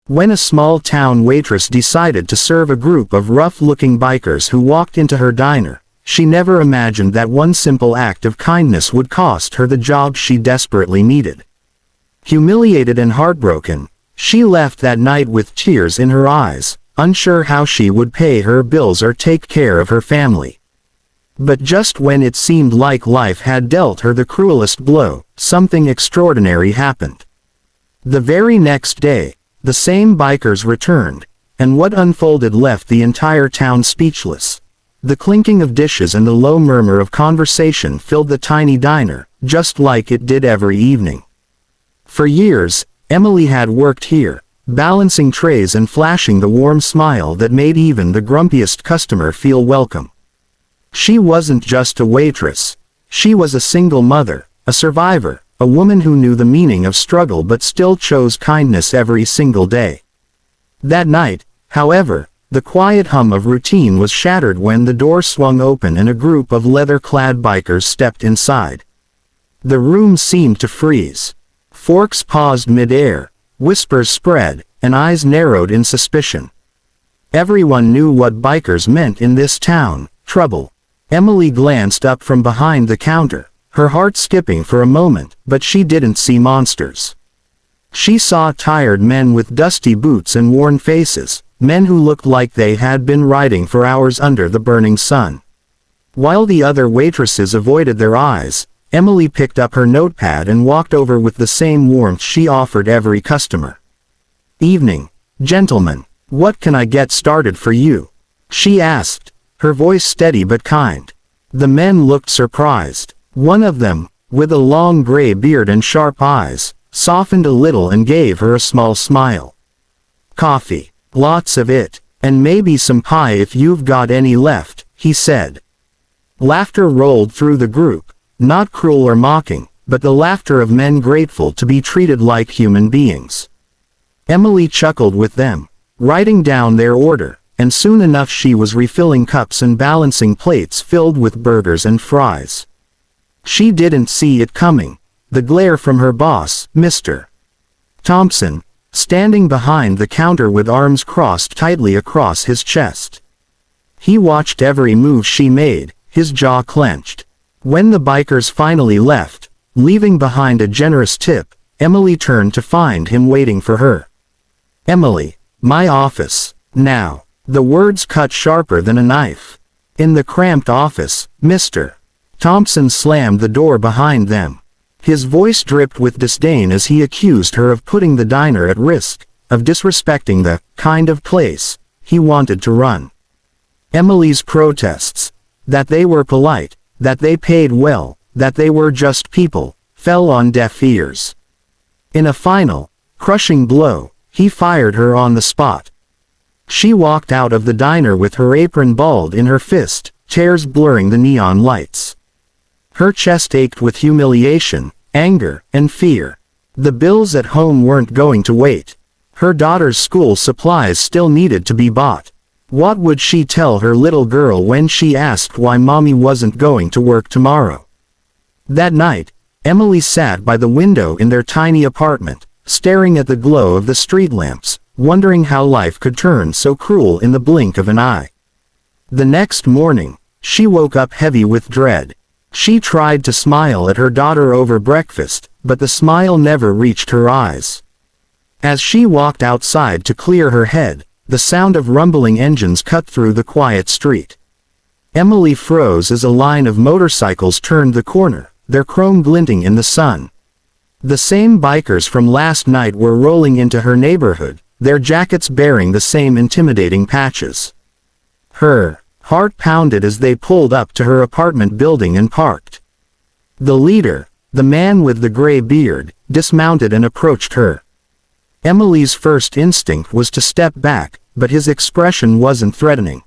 When a small-town waitress decided to serve a group of rough-looking bikers who walked into her diner, she never imagined that one simple act of kindness would cost her the job she desperately needed. Humiliated and heartbroken, she left that night with tears in her eyes, unsure how she would pay her bills or take care of her family. But just when it seemed like life had dealt her the cruelest blow, something extraordinary happened. The very next day, the same bikers returned, and what unfolded left the entire town speechless. The clinking of dishes and the low murmur of conversation filled the tiny diner, just like it did every evening. For years, Emily had worked here, balancing trays and flashing the warm smile that made even the grumpiest customer feel welcome. She wasn't just a waitress. She was a single mother, a survivor, a woman who knew the meaning of struggle but still chose kindness every single day. That night, however, the quiet hum of routine was shattered when the door swung open and a group of leather-clad bikers stepped inside. The room seemed to freeze. Forks paused mid-air, whispers spread, and eyes narrowed in suspicion. Everyone knew what bikers meant in this town: trouble. Emily glanced up from behind the counter, her heart skipping for a moment, but she didn't see monsters. She saw tired men with dusty boots and worn faces, men who looked like they had been riding for hours under the burning sun. While the other waitresses avoided their eyes, Emily picked up her notepad and walked over with the same warmth she offered every customer. "Evening, gentlemen. What can I get started for you?" she asked, her voice steady but kind. The men looked surprised. One of them, with a long gray beard and sharp eyes, softened a little and gave her a small smile. "Coffee. Lots of it. And maybe some pie if you've got any left," he said. Laughter rolled through the group, not cruel or mocking, but the laughter of men grateful to be treated like human beings. Emily chuckled with them, writing down their order, and soon enough she was refilling cups and balancing plates filled with burgers and fries. She didn't see it coming: the glare from her boss, Mr. Thompson, standing behind the counter with arms crossed tightly across his chest. He watched every move she made, his jaw clenched. When the bikers finally left, leaving behind a generous tip, Emily turned to find him waiting for her. "Emily, my office, now." The words cut sharper than a knife. In the cramped office, Mr. Thompson slammed the door behind them. His voice dripped with disdain as he accused her of putting the diner at risk, of disrespecting the kind of place he wanted to run. Emily's protests, that they were polite, that they paid well, that they were just people, fell on deaf ears. In a final, crushing blow, he fired her on the spot. She walked out of the diner with her apron balled in her fist, tears blurring the neon lights. Her chest ached with humiliation, anger, and fear. The bills at home weren't going to wait. Her daughter's school supplies still needed to be bought. What would she tell her little girl when she asked why mommy wasn't going to work tomorrow? That night, Emily sat by the window in their tiny apartment, staring at the glow of the street lamps, wondering how life could turn so cruel in the blink of an eye. The next morning, she woke up heavy with dread. She tried to smile at her daughter over breakfast, but the smile never reached her eyes. As she walked outside to clear her head, the sound of rumbling engines cut through the quiet street. Emily froze as a line of motorcycles turned the corner, their chrome glinting in the sun. The same bikers from last night were rolling into her neighborhood, their jackets bearing the same intimidating patches. Her heart pounded as they pulled up to her apartment building and parked. The leader, the man with the gray beard, dismounted and approached her. Emily's first instinct was to step back, but his expression wasn't threatening.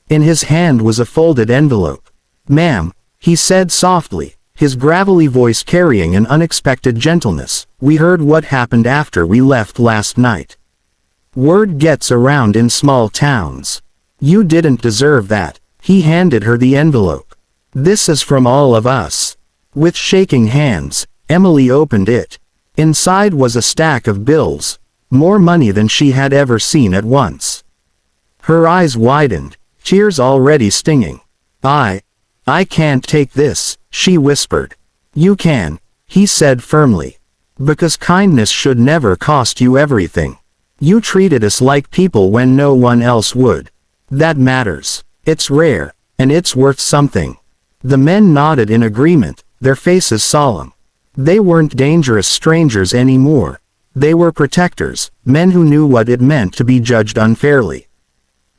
In his hand was a folded envelope. "Ma'am," he said softly, his gravelly voice carrying an unexpected gentleness, "we heard what happened after we left last night. Word gets around in small towns. You didn't deserve that." He handed her the envelope. "This is from all of us." With shaking hands, Emily opened it. Inside was a stack of bills. more money than she had ever seen at once. Her eyes widened, tears already stinging. I can't take this, she whispered. You can, he said firmly. Because kindness should never cost you everything. You treated us like people when no one else would. That matters. It's rare, and it's worth something. The men nodded in agreement, their faces solemn. They weren't dangerous strangers anymore. They were protectors, men who knew what it meant to be judged unfairly.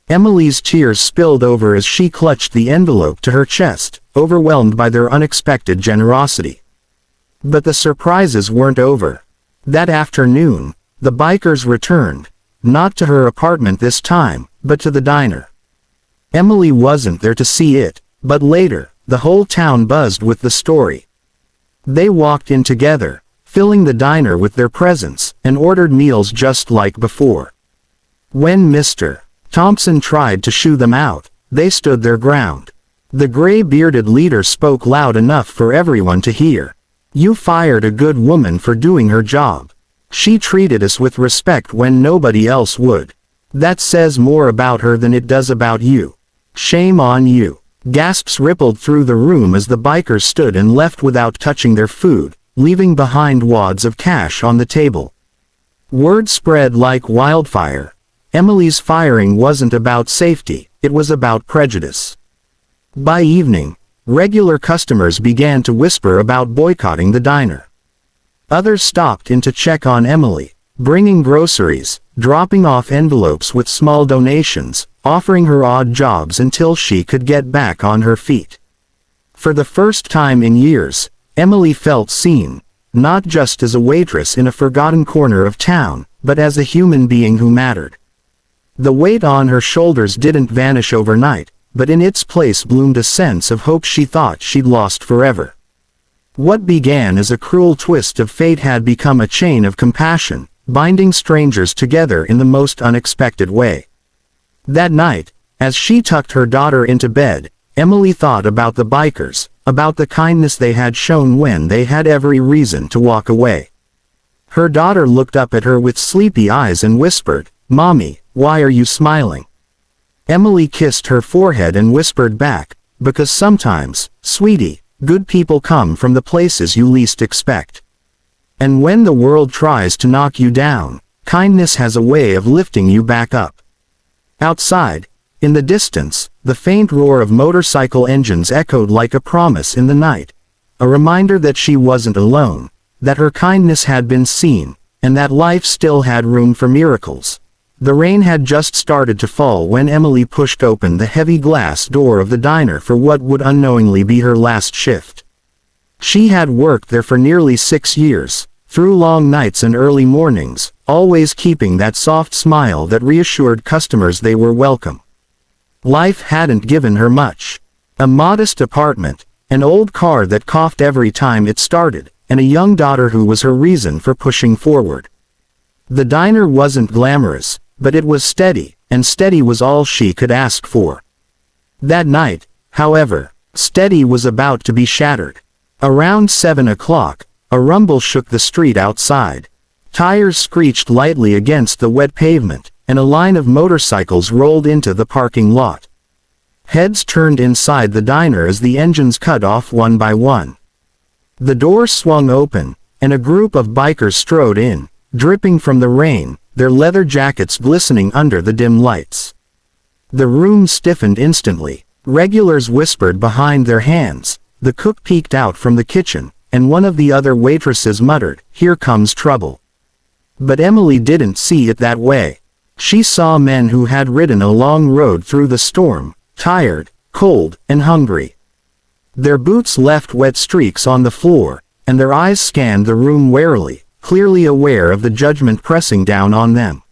Emily's tears spilled over as she clutched the envelope to her chest, overwhelmed by their unexpected generosity. But the surprises weren't over. That afternoon, the bikers returned, not to her apartment this time, but to the diner. Emily wasn't there to see it, but later, the whole town buzzed with the story. They walked in together, filling the diner with their presence, and ordered meals just like before. When Mr. Thompson tried to shoo them out, they stood their ground. The gray-bearded leader spoke loud enough for everyone to hear. You fired a good woman for doing her job. She treated us with respect when nobody else would. That says more about her than it does about you. Shame on you. Gasps rippled through the room as the bikers stood and left without touching their food, leaving behind wads of cash on the table. Word spread like wildfire. Emily's firing wasn't about safety, it was about prejudice. By evening, regular customers began to whisper about boycotting the diner. Others stopped in to check on Emily, bringing groceries, dropping off envelopes with small donations, offering her odd jobs until she could get back on her feet. For the first time in years, Emily felt seen, not just as a waitress in a forgotten corner of town, but as a human being who mattered. The weight on her shoulders didn't vanish overnight, but in its place bloomed a sense of hope she thought she'd lost forever. What began as a cruel twist of fate had become a chain of compassion, binding strangers together in the most unexpected way. That night, as she tucked her daughter into bed, Emily thought about the bikers, about the kindness they had shown when they had every reason to walk away. Her daughter looked up at her with sleepy eyes and whispered, "Mommy, why are you smiling?" Emily kissed her forehead and whispered back, "Because sometimes, sweetie, good people come from the places you least expect. And when the world tries to knock you down, kindness has a way of lifting you back up." Outside, in the distance, the faint roar of motorcycle engines echoed like a promise in the night, a reminder that she wasn't alone, that her kindness had been seen, and that life still had room for miracles. The rain had just started to fall when Emily pushed open the heavy glass door of the diner for what would unknowingly be her last shift. She had worked there for nearly 6 years, through long nights and early mornings, always keeping that soft smile that reassured customers they were welcome. Life hadn't given her much. A modest apartment, an old car that coughed every time it started, and a young daughter who was her reason for pushing forward. The diner wasn't glamorous, but it was steady, and steady was all she could ask for. That night, however, steady was about to be shattered. Around 7 o'clock, a rumble shook the street outside. Tires screeched lightly against the wet pavement, and a line of motorcycles rolled into the parking lot. Heads turned inside the diner as the engines cut off one by one. The door swung open, and a group of bikers strode in, dripping from the rain, their leather jackets glistening under the dim lights. The room stiffened instantly. Regulars whispered behind their hands, the cook peeked out from the kitchen, and one of the other waitresses muttered, "Here comes trouble." But Emily didn't see it that way. She saw men who had ridden a long road through the storm, tired, cold, and hungry. Their boots left wet streaks on the floor, and their eyes scanned the room warily, clearly aware of the judgment pressing down on them.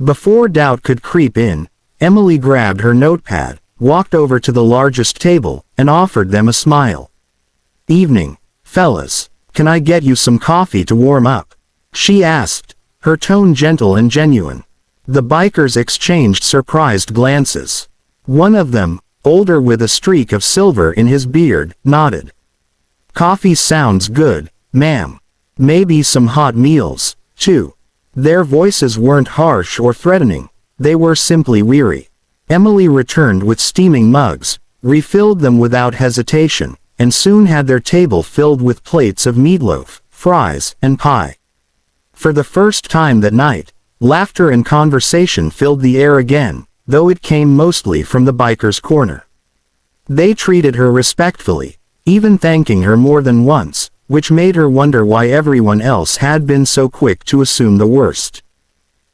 Before doubt could creep in, Emily grabbed her notepad, walked over to the largest table, and offered them a smile. "Evening, fellas. Can I get you some coffee to warm up?" she asked, her tone gentle and genuine. The bikers exchanged surprised glances. One of them, older with a streak of silver in his beard, nodded. "Coffee sounds good, ma'am. Maybe some hot meals, too." Their voices weren't harsh or threatening, they were simply weary. Emily returned with steaming mugs, refilled them without hesitation, and soon had their table filled with plates of meatloaf, fries, and pie. For the first time that night, laughter and conversation filled the air again, though it came mostly from the biker's corner. They treated her respectfully, even thanking her more than once, which made her wonder why everyone else had been so quick to assume the worst.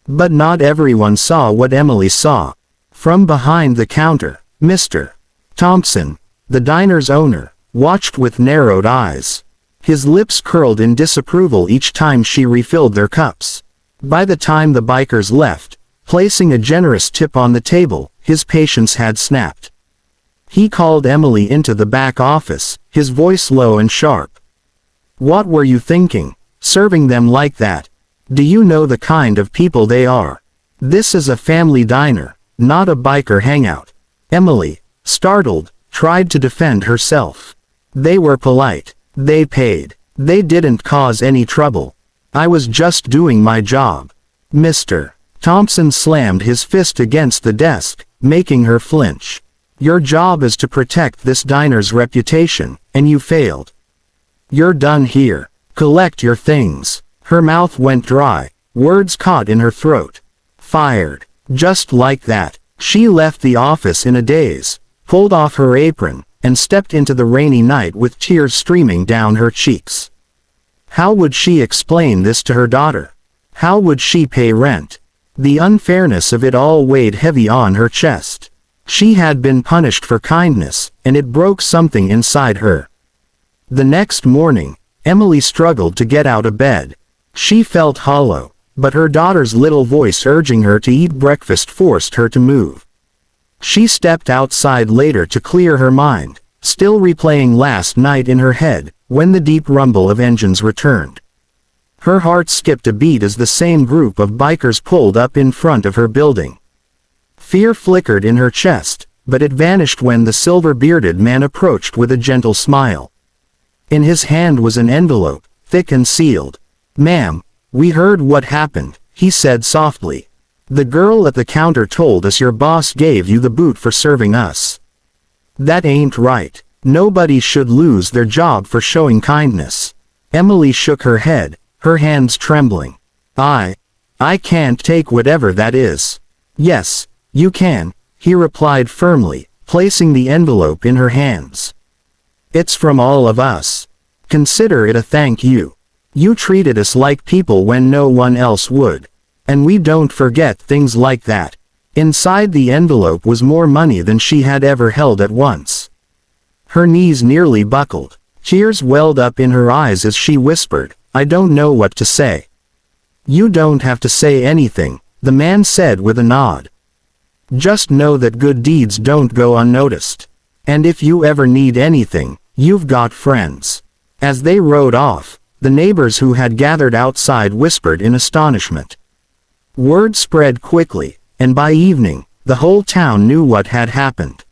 But not everyone saw what Emily saw. From behind the counter, Mr. Thompson, the diner's owner, watched with narrowed eyes. His lips curled in disapproval each time she refilled their cups. By the time the bikers left, placing a generous tip on the table, his patience had snapped. He called Emily into the back office, his voice low and sharp. "What were you thinking, serving them like that? Do you know the kind of people they are? This is a family diner, not a biker hangout." Emily, startled, tried to defend herself. "They were polite. They paid. They didn't cause any trouble. I was just doing my job." Mr. Thompson slammed his fist against the desk, making her flinch. "Your job is to protect this diner's reputation, and you failed. You're done here. Collect your things." Her mouth went dry, words caught in her throat. "Fired." Just like that, she left the office in a daze, pulled off her apron, and stepped into the rainy night with tears streaming down her cheeks. How would she explain this to her daughter? How would she pay rent? The unfairness of it all weighed heavy on her chest. She had been punished for kindness, and it broke something inside her. The next morning, Emily struggled to get out of bed. She felt hollow, but her daughter's little voice urging her to eat breakfast forced her to move. She stepped outside later to clear her mind, still replaying last night in her head, when the deep rumble of engines returned. Her heart skipped a beat as the same group of bikers pulled up in front of her building. Fear flickered in her chest, but it vanished when the silver-bearded man approached with a gentle smile. In his hand was an envelope, thick and sealed. "Ma'am, we heard what happened," he said softly. "The girl at the counter told us your boss gave you the boot for serving us. That ain't right. Nobody should lose their job for showing kindness." Emily shook her head, her hands trembling. I can't take whatever that is." "Yes, you can," he replied firmly, placing the envelope in her hands. "It's from all of us. Consider it a thank you. You treated us like people when no one else would. And we don't forget things like that." Inside the envelope was more money than she had ever held at once. Her knees nearly buckled. Tears welled up in her eyes as she whispered, "I don't know what to say." "You don't have to say anything," the man said with a nod. "Just know that good deeds don't go unnoticed. And if you ever need anything, you've got friends." As they rode off, the neighbors who had gathered outside whispered in astonishment. Word spread quickly, and by evening, the whole town knew what had happened.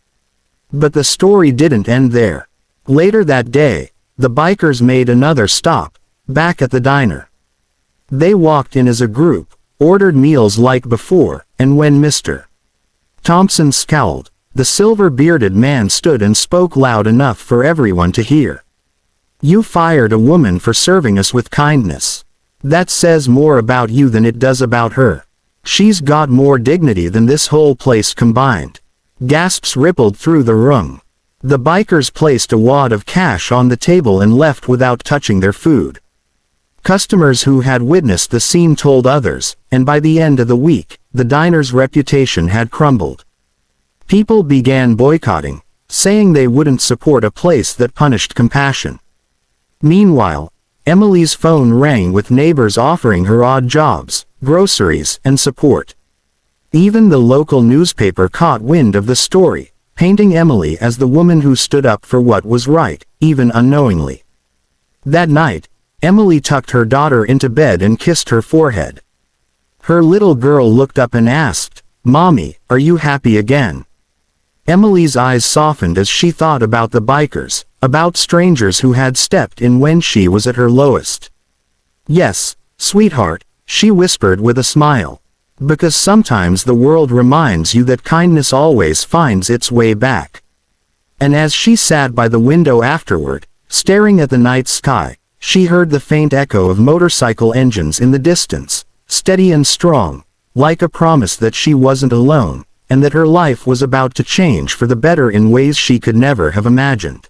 But the story didn't end there. Later that day, the bikers made another stop, back at the diner. They walked in as a group, ordered meals like before, and when Mr. Thompson scowled, the silver-bearded man stood and spoke loud enough for everyone to hear. "You fired a woman for serving us with kindness. That says more about you than it does about her. She's got more dignity than this whole place combined." Gasps rippled through the room. The bikers placed a wad of cash on the table and left without touching their food. Customers who had witnessed the scene told others, and by the end of the week, the diner's reputation had crumbled. People began boycotting, saying they wouldn't support a place that punished compassion. Meanwhile, Emily's phone rang with neighbors offering her odd jobs, groceries, and support. Even the local newspaper caught wind of the story, painting Emily as the woman who stood up for what was right, even unknowingly. That night, Emily tucked her daughter into bed and kissed her forehead. Her little girl looked up and asked, "Mommy, are you happy again?" Emily's eyes softened as she thought about the bikers, about strangers who had stepped in when she was at her lowest. "Yes, sweetheart," she whispered with a smile. Because sometimes the world reminds you that kindness always finds its way back. And as she sat by the window afterward, staring at the night sky, she heard the faint echo of motorcycle engines in the distance, steady and strong, like a promise that she wasn't alone, and that her life was about to change for the better in ways she could never have imagined.